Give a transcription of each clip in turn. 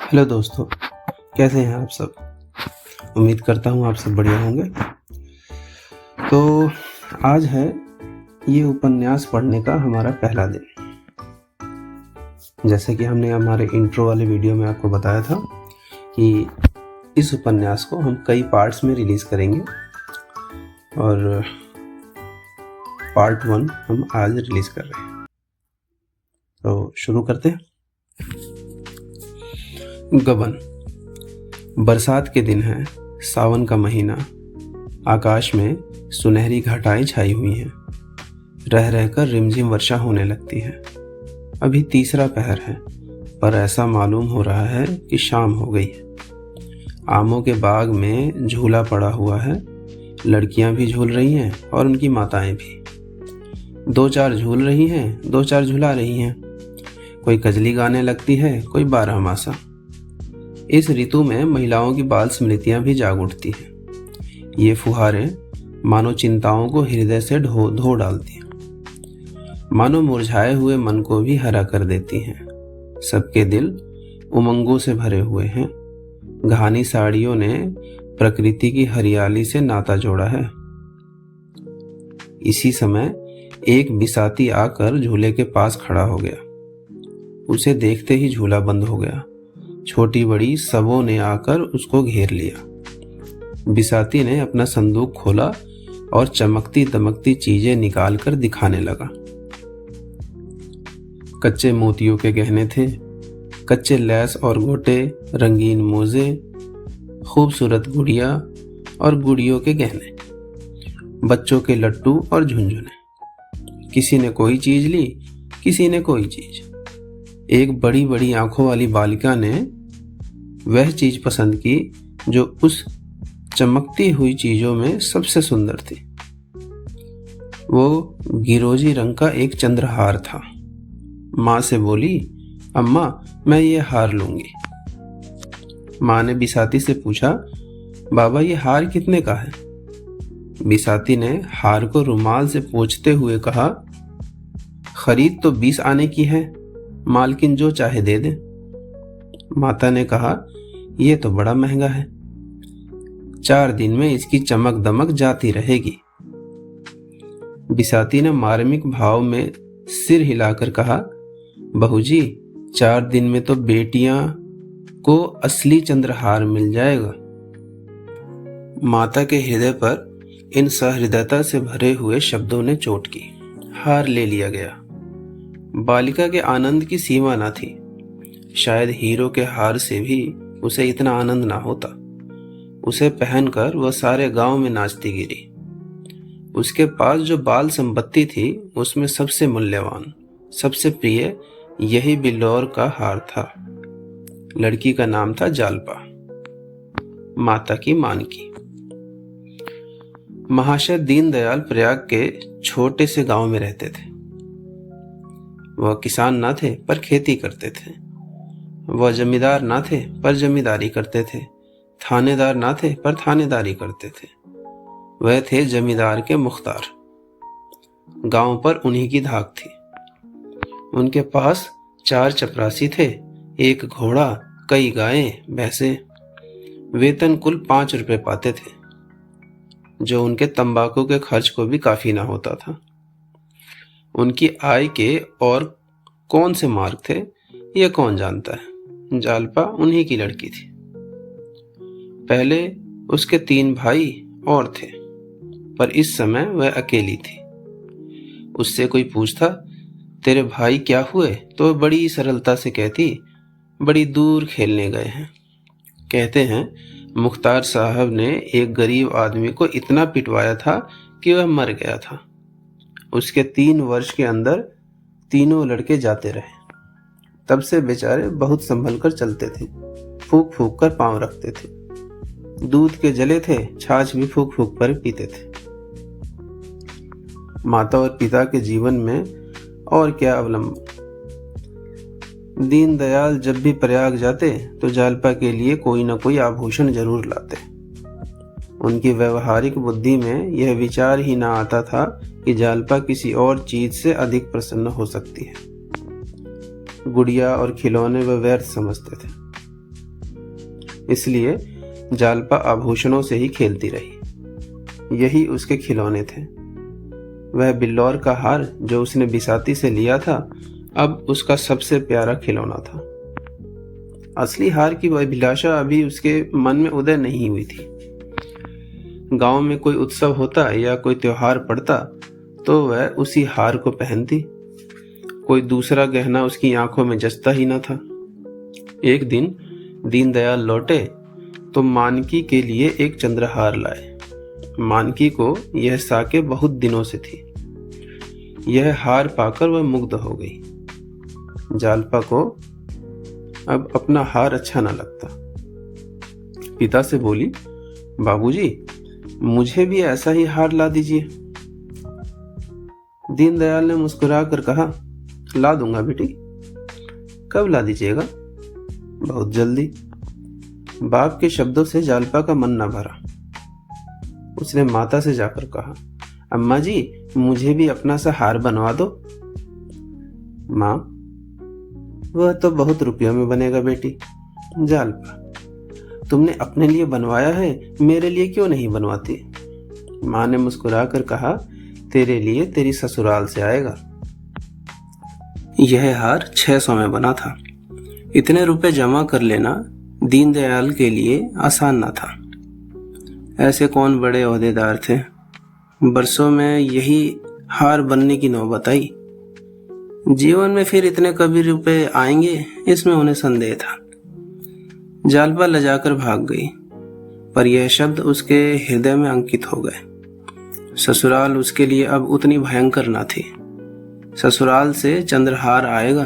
Hello दोस्तों, कैसे हैं आप सब। उम्मीद करता हूँ आप सब बढ़िया होंगे। तो आज है ये उपन्यास पढ़ने का हमारा पहला दिन। जैसे कि हमने हमारे इंट्रो वाले वीडियो में आपको बताया था कि इस उपन्यास को हम कई पार्ट्स में रिलीज़ करेंगे और पार्ट 1 हम आज रिलीज़ कर रहे हैं। तो शुरू करते हैं। गबन। बरसात के दिन है, सावन का महीना। आकाश में सुनहरी घटाएं छाई हुई हैं। रह रहकर रिमझिम वर्षा होने लगती है। अभी तीसरा पहर है, पर ऐसा मालूम हो रहा है कि शाम हो गई है। आमों के बाग में झूला पड़ा हुआ है। लड़कियां भी झूल रही हैं और उनकी माताएं भी। दो चार झूल रही हैं, दो चार झुला रही हैं। कोई कजली गाने लगती है, कोई बारहमासा। इस ऋतु में महिलाओं की बाल स्मृतियां भी जाग उठती हैं। ये फुहारें मानो चिंताओं को हृदय से धो डालती हैं, मानो मुरझाए हुए मन को भी हरा कर देती हैं। सबके दिल उमंगों से भरे हुए हैं। घानी साड़ियों ने प्रकृति की हरियाली से नाता जोड़ा है। इसी समय एक बिसाती आकर झूले के पास खड़ा हो गया। उसे देखते ही झूला बंद हो गया। छोटी बड़ी सबों ने आकर उसको घेर लिया। बिसाती ने अपना संदूक खोला और चमकती दमकती चीजें निकाल कर दिखाने लगा। कच्चे मोतियों के गहने थे, कच्चे लैस और गोटे, रंगीन मोजे, खूबसूरत गुड़िया और गुड़ियों के गहने, बच्चों के लट्टू और झुनझुने। किसी ने कोई चीज ली, किसी ने कोई चीज। एक बड़ी बड़ी आंखों वाली बालिका ने वह चीज पसंद की जो उस चमकती हुई चीजों में सबसे सुंदर थी। वो गिरोजी रंग का एक चंद्रहार था। माँ से बोली, अम्मा मैं ये हार लूंगी। माँ ने बिसाती से पूछा, बाबा ये हार कितने का है? बिसाती ने हार को रुमाल से पोंछते हुए कहा, खरीद तो 20 आने की है, मालकिन जो चाहे दे दे। माता ने कहा, यह तो बड़ा महंगा है, 4 दिन में इसकी चमक दमक जाती रहेगी। बिसाती ने मार्मिक भाव में सिर हिलाकर कहा, बहूजी 4 दिन में तो बेटियां को असली चंद्रहार मिल जाएगा। माता के हृदय पर इन सहृदयता से भरे हुए शब्दों ने चोट की। हार ले लिया गया। बालिका के आनंद की सीमा न थी। शायद हीरो के हार से भी उसे इतना आनंद ना होता। उसे पहनकर वह सारे गांव में नाचती गिरी। उसके पास जो बाल संपत्ति थी उसमें सबसे मूल्यवान, सबसे प्रिय यही बिल्लौर का हार था। लड़की का नाम था जालपा, माता की मानकी। महाशय दीनदयाल प्रयाग के छोटे से गांव में रहते थे। वह किसान ना थे पर खेती करते थे। वह जमींदार ना थे पर जमींदारी करते थे। थानेदार ना थे पर थानेदारी करते थे। वह थे जमींदार के मुख्तार। गांव पर उन्हीं की धाक थी। उनके पास 4 चपरासी थे, 1 घोड़ा, कई गायें भैंसे। वेतन कुल 5 रुपए पाते थे, जो उनके तंबाकू के खर्च को भी काफी ना होता था। उनकी आय के और कौन से मार्ग थे यह कौन जानता है। जालपा उन्हीं की लड़की थी। पहले उसके 3 भाई और थे, पर इस समय वह अकेली थी। उससे कोई पूछता, तेरे भाई क्या हुए, तो वह बड़ी सरलता से कहती, बड़ी दूर खेलने गए हैं। कहते हैं मुख्तार साहब ने एक गरीब आदमी को इतना पिटवाया था कि वह मर गया था। उसके 3 वर्ष के अंदर तीनों लड़के जाते रहे। तब से बेचारे बहुत संभल कर चलते थे, फूक फूक कर पांव रखते थे। दूध के जले थे, छाछ भी फूक फूक कर पीते थे। माता और पिता के जीवन में और क्या अवलंबन। दीनदयाल जब भी प्रयाग जाते तो जालपा के लिए कोई न कोई आभूषण जरूर लाते। उनकी व्यवहारिक बुद्धि में यह विचार ही ना आता था कि जालपा किसी और चीज से अधिक प्रसन्न हो सकती है। गुड़िया और खिलौने वे व्यर्थ समझते थे। इसलिए जालपा आभूषणों से ही खेलती रही। यही उसके खिलौने थे। वह बिल्लौर का हार जो उसने बिसाती से लिया था, अब उसका सबसे प्यारा खिलौना था। असली हार की वह अभिलाषा अभी उसके मन में उदय नहीं हुई थी। गांव में कोई उत्सव होता या कोई त्योहार पड़ता तो वह उसी हार को पहनती। कोई दूसरा गहना उसकी आंखों में जचता ही न था। एक दिन दीनदयाल लौटे तो मानकी के लिए एक चंद्रहार लाए। मानकी को यह साके बहुत दिनों से थी। यह हार पाकर वह मुग्ध हो गई। जालपा को अब अपना हार अच्छा न लगता। पिता से बोली, बाबूजी, मुझे भी ऐसा ही हार ला दीजिए। दीनदयाल ने मुस्कुराकर कहा, ला दूंगा बेटी। कब ला दीजिएगा? बहुत जल्दी। बाप के शब्दों से जालपा का मन न भरा। उसने माता से जाकर कहा, अम्मा जी, मुझे भी अपना सा हार बनवा दो। माँ, वह तो बहुत रुपयों में बनेगा बेटी। जालपा, तुमने अपने लिए बनवाया है, मेरे लिए क्यों नहीं बनवाती? माँ ने मुस्कुराकर कहा, तेरे लिए तेरी ससुराल से आएगा। यह हार 600 में बना था। इतने रुपए जमा कर लेना दीनदयाल के लिए आसान न था। ऐसे कौन बड़े ओहदेदार थे। बरसों में यही हार बनने की नौबत आई। जीवन में फिर इतने कभी रुपए आएंगे, इसमें उन्हें संदेह था। जालपा लजाकर भाग गई, पर यह शब्द उसके हृदय में अंकित हो गए। ससुराल उसके लिए अब उतनी भयंकर न थी। ससुराल से चंद्रहार आएगा,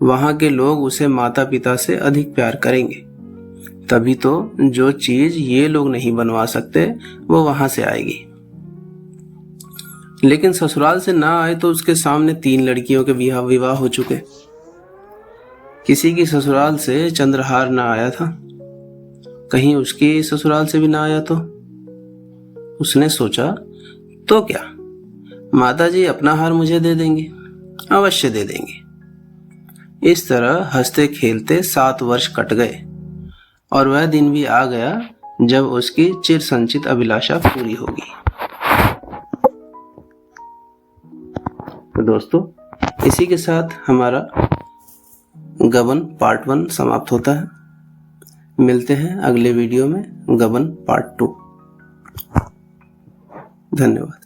वहां के लोग उसे माता पिता से अधिक प्यार करेंगे। तभी तो जो चीज ये लोग नहीं बनवा सकते वो वहां से आएगी। लेकिन ससुराल से ना आए तो उसके सामने 3 लड़कियों के विवाह हो चुके। किसी की ससुराल से चंद्रहार ना आया था, कहीं उसकी ससुराल से भी ना आया तो उसने सोचा, तो क्या, माताजी अपना हार मुझे दे देंगे, अवश्य दे देंगे। इस तरह हंसते खेलते 7 वर्ष कट गए और वह दिन भी आ गया जब उसकी चिर संचित अभिलाषा पूरी होगी। तो दोस्तों, इसी के साथ हमारा गबन पार्ट 1 समाप्त होता है। मिलते हैं अगले वीडियो में गबन पार्ट 2। धन्यवाद।